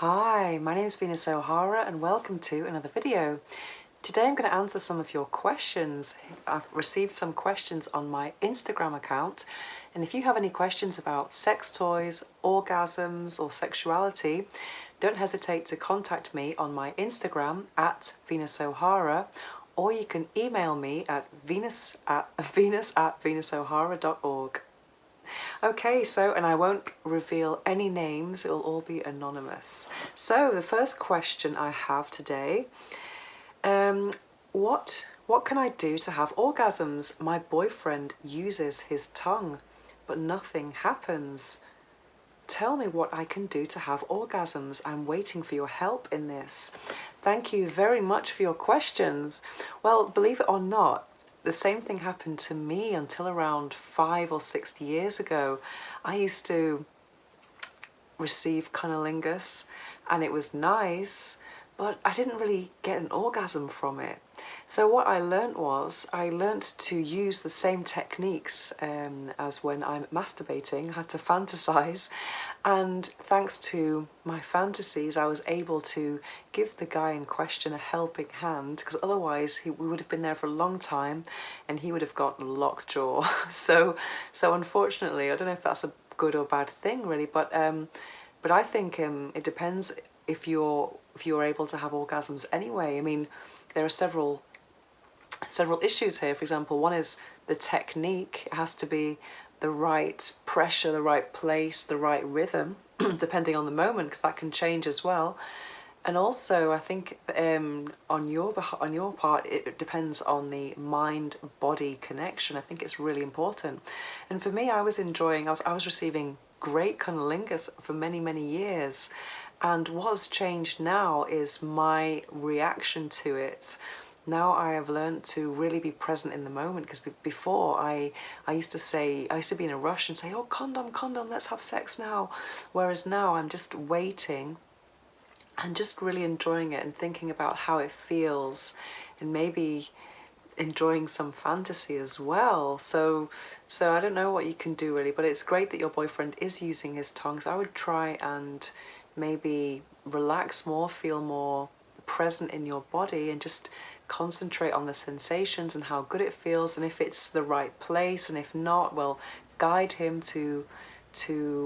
Hi, my name is Venus O'Hara and welcome to another video. Today I'm going to answer some of your questions. I've received some questions on my Instagram account, and if you have any questions about sex toys, orgasms or sexuality, don't hesitate to contact me on my Instagram at Venus O'Hara, or you can email me at venus@venusohara.org. Okay, and I won't reveal any names, it'll all be anonymous. So the first question I have today, what can I do to have orgasms? My boyfriend uses his tongue, but nothing happens. Tell me what I can do to have orgasms. I'm waiting for your help in this. Thank you very much for your questions. Well, believe it or not, the same thing happened to me until around 5 or 6 years ago. I used to receive cunnilingus and it was nice, but I didn't really get an orgasm from it. So what I learnt to use the same techniques as when I'm masturbating. I had to fantasize, and thanks to my fantasies I was able to give the guy in question a helping hand, because otherwise we would have been there for a long time and he would have got lockjaw. so unfortunately, I don't know if that's a good or bad thing really, but I think it depends if you're able to have orgasms anyway. I mean, there are several issues here. For example, one is the technique. It has to be the right pressure, the right place, the right rhythm, depending on the moment, because that can change as well. And also, I think on your part, it depends on the mind-body connection. I think it's really important. And for me, I was receiving great cunnilingus for many years. And what's changed now is my reaction to it. Now I have learned to really be present in the moment, because before I used to be in a rush and say, oh, condom, let's have sex now. Whereas now I'm just waiting and just really enjoying it and thinking about how it feels, and maybe enjoying some fantasy as well. So I don't know what you can do really, but it's great that your boyfriend is using his tongue. So I would try and maybe relax more, feel more present in your body, and just concentrate on the sensations and how good it feels, and if it's the right place, and if not, well, guide him to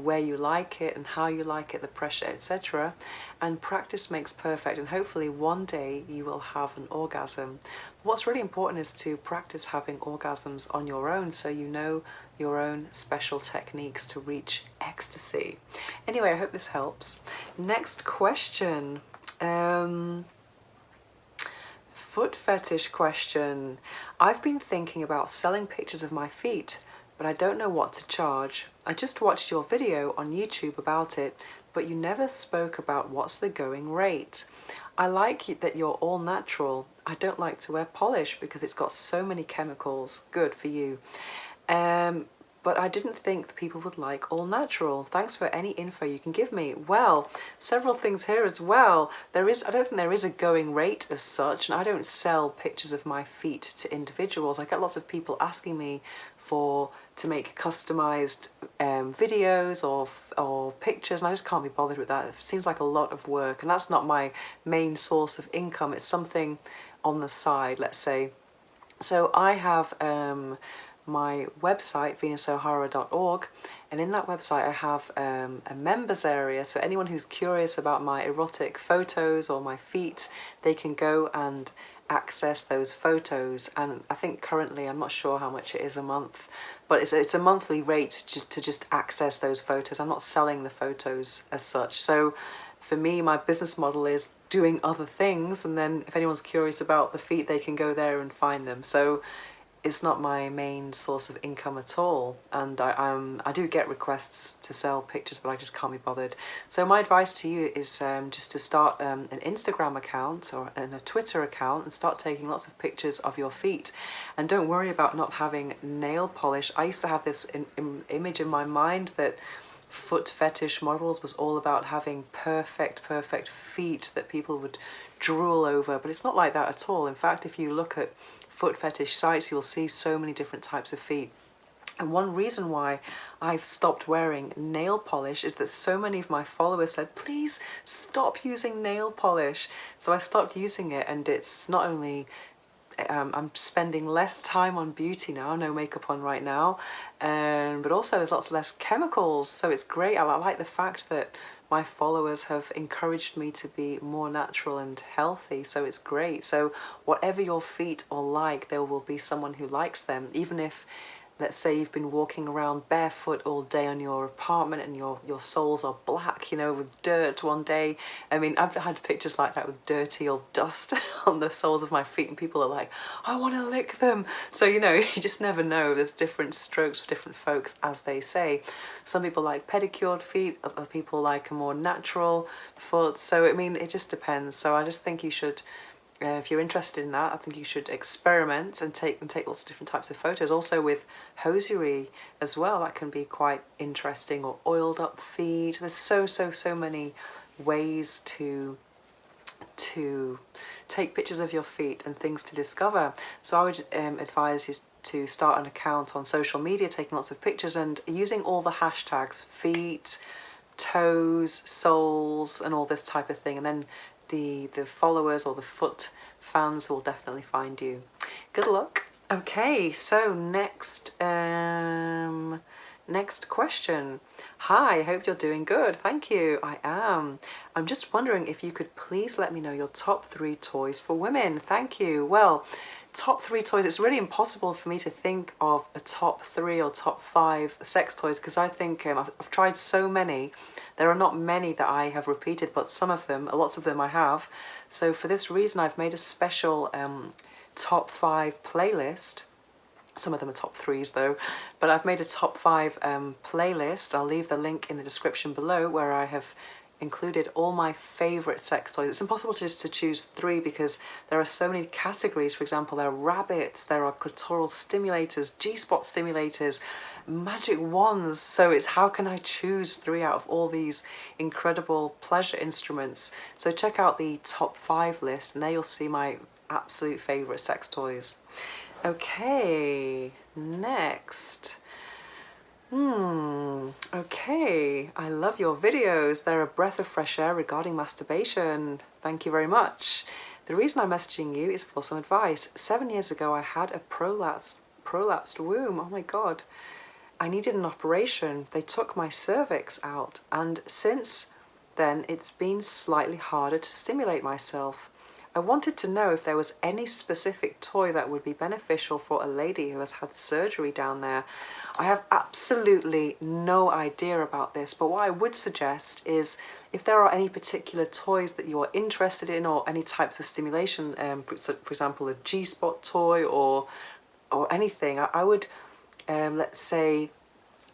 where you like it and how you like it, the pressure, etc. And practice makes perfect, and hopefully one day you will have an orgasm. What's really important is to practice having orgasms on your own, so you know your own special techniques to reach ecstasy. Anyway, I hope this helps. Next question. Foot fetish question. I've been thinking about selling pictures of my feet, but I don't know what to charge. I just watched your video on YouTube about it, but you never spoke about what's the going rate. I like it that you're all natural. I don't like to wear polish because it's got so many chemicals. Good for you. But I didn't think that people would like all natural. Thanks for any info you can give me. Well, several things here as well. I don't think there is a going rate as such, and I don't sell pictures of my feet to individuals. I get lots of people asking me to make customized videos or pictures, and I just can't be bothered with that. It seems like a lot of work, and that's not my main source of income. It's something on the side, let's say. So I have my website, venusohara.org, and in that website I have a members area, so anyone who's curious about my erotic photos or my feet, they can go and access those photos. And I think currently, I'm not sure how much it is a month, but it's a monthly rate to just access those photos. I'm not selling the photos as such. So for me, my business model is doing other things, and then if anyone's curious about the feet, they can go there and find them. So it's not my main source of income at all, and I do get requests to sell pictures, but I just can't be bothered. So my advice to you is just to start an Instagram account or a Twitter account and start taking lots of pictures of your feet, and don't worry about not having nail polish. I used to have this image in my mind that foot fetish models was all about having perfect feet that people would drool over, but it's not like that at all. In fact, if you look at foot fetish sites, you'll see so many different types of feet. And one reason why I've stopped wearing nail polish is that so many of my followers said, please stop using nail polish. So I stopped using it, and it's not only I'm spending less time on beauty now, no makeup on right now, but also there's lots less chemicals, so it's great. I like the fact that my followers have encouraged me to be more natural and healthy, so it's great. So whatever your feet are like, there will be someone who likes them, even if, let's say you've been walking around barefoot all day on your apartment and your soles are black, you know, with dirt one day. I mean, I've had pictures like that with dirty or dust on the soles of my feet, and people are like, I want to lick them. So, you know, you just never know. There's different strokes for different folks, as they say. Some people like pedicured feet, other people like a more natural foot. So, I mean, it just depends. So I just think you should, if you're interested in that, I think you should experiment and take lots of different types of photos. Also with hosiery as well, that can be quite interesting, or oiled up feet. There's so many ways to take pictures of your feet and things to discover. So I would advise you to start an account on social media, taking lots of pictures and using all the hashtags feet, toes, soles, and all this type of thing, and then the followers or the foot fans will definitely find you. Good luck. Okay, so next question. Hi, I hope you're doing good. Thank you. I am. I'm just wondering if you could please let me know your top 3 toys for women. Thank you. Well, top 3 toys, it's really impossible for me to think of a top 3 or top 5 sex toys, because I think I've tried so many. There are not many that I have repeated, but some of them, lots of them I have. So for this reason, I've made a special top 5 playlist. Some of them are top 3s though, but I've made a top 5 playlist. I'll leave the link in the description below, where I have included all my favourite sex toys. It's impossible just to choose 3 because there are so many categories. For example, there are rabbits, there are clitoral stimulators, G-spot stimulators, magic wands. So it's, how can I choose 3 out of all these incredible pleasure instruments? So check out the top 5 list, and there you'll see my absolute favourite sex toys. Okay, next. Okay, I love your videos. They're a breath of fresh air regarding masturbation. Thank you very much. The reason I'm messaging you is for some advice. 7 years ago, I had a prolapsed womb. Oh my God. I needed an operation. They took my cervix out, and since then, it's been slightly harder to stimulate myself. I wanted to know if there was any specific toy that would be beneficial for a lady who has had surgery down there. I have absolutely no idea about this, but what I would suggest is, if there are any particular toys that you are interested in, or any types of stimulation, for example, a G-spot toy or anything, I would, let's say,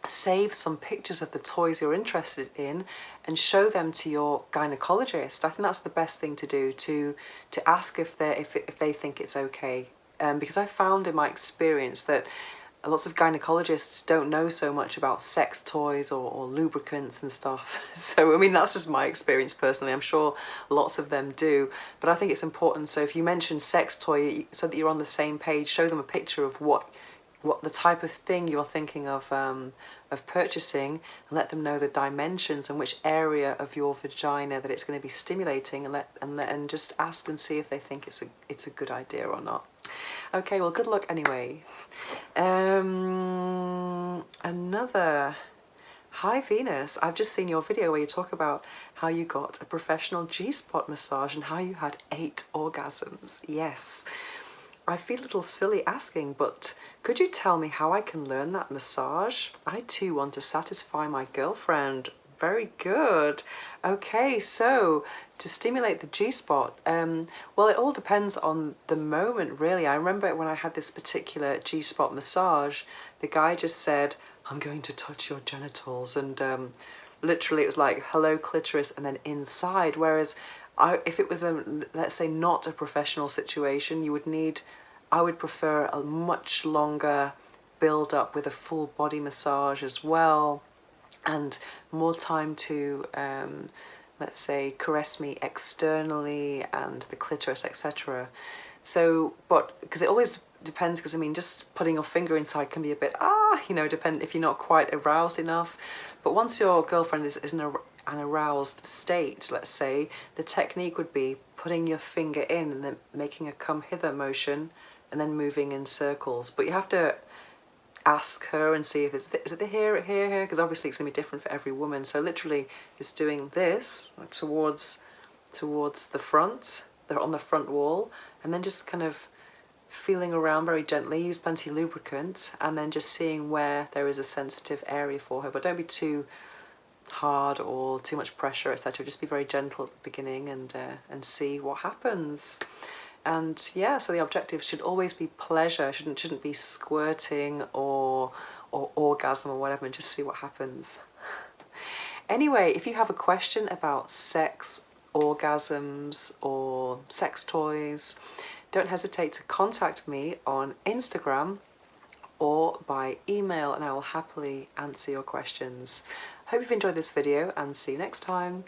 save some pictures of the toys you're interested in and show them to your gynecologist. I think that's the best thing to do, to ask if they think it's okay. Because I found in my experience that lots of gynecologists don't know so much about sex toys or lubricants and stuff. So, I mean, that's just my experience personally. I'm sure lots of them do. But I think it's important, so if you mention sex toy, so that you're on the same page, show them a picture of what the type of thing you're thinking of purchasing, and let them know the dimensions and which area of your vagina that it's going to be stimulating, and just ask and see if they think it's a good idea or not. Okay, well, good luck anyway. Another. Hi Venus, I've just seen your video where you talk about how you got a professional G-spot massage and how you had 8 orgasms. Yes. I feel a little silly asking, but could you tell me how I can learn that massage? I too want to satisfy my girlfriend. Very good. Okay, so to stimulate the G-spot, well, it all depends on the moment, really. I remember when I had this particular G-spot massage, the guy just said, I'm going to touch your genitals, and literally it was like, hello clitoris, and then inside, whereas if it was let's say not a professional situation, I would prefer a much longer build up with a full body massage as well, and more time to let's say caress me externally and the clitoris, etc. So, but because it always depends, because I mean, just putting your finger inside can be a bit, you know, depend if you're not quite aroused enough. But once your girlfriend is in an aroused state, let's say, the technique would be putting your finger in and then making a come hither motion and then moving in circles. But you have to ask her and see if is it here, because obviously it's going to be different for every woman. So literally it's doing this towards the front, they're on the front wall, and then just kind of feeling around very gently, use plenty of lubricant, and then just seeing where there is a sensitive area for her. But don't be too hard or too much pressure, etc. Just be very gentle at the beginning and see what happens. And yeah, so the objective should always be pleasure, shouldn't be squirting or orgasm or whatever, and just see what happens. Anyway, if you have a question about sex, orgasms, or sex toys, don't hesitate to contact me on Instagram or by email, and I will happily answer your questions. Hope you've enjoyed this video, and see you next time.